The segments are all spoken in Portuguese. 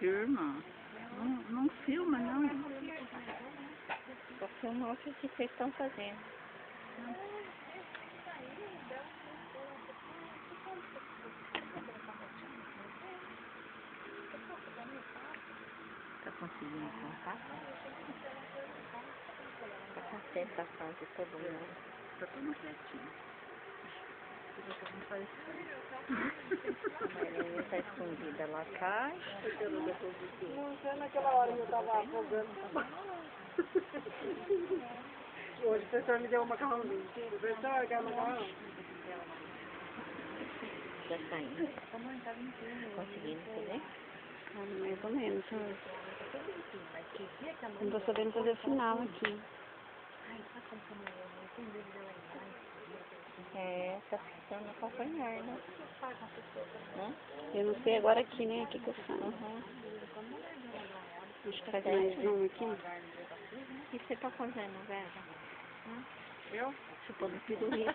firma. Não filma, não. Só filmar o que vocês estão fazendo. Tá conseguindo contar? A concentração de todo mundo. Tá tudo quietinho. A Marilene está escondida lá atrás. Não sei naquela hora que eu estava afogando. Hoje o professor me deu um macarrãozinho. Professor, quer macarrão? Já saindo. Conseguindo fazer? Mais ou menos. Não tô sabendo fazer final aqui. É, tá ficando a calcanhar, né? Hã? Eu não sei agora aqui, né? Aqui que eu faço. Uhum. Acho que faz mais um aqui. E você tá fazendo, velho? Eu? Chupando pirulito.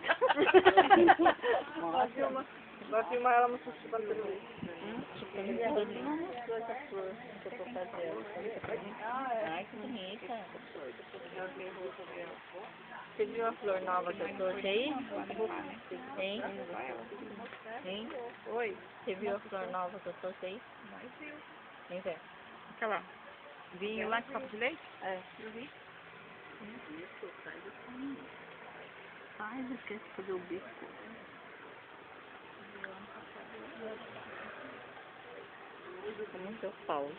Vai filmar ela no chupando pirulito. Chupando pirulito. Não mostrou essa flor que eu tô fazendo. Ai, que bonita. Você viu a flor nova que eu trouxe aí? Hein? Hein? Oi? Você viu a flor nova que eu trouxe aí? Vem ver. Fica lá. Vinho lá com copo de leite? É. Eu vi. Isso, sai do caminho. Ai, eu esqueci de fazer o bico. Como que eu falo?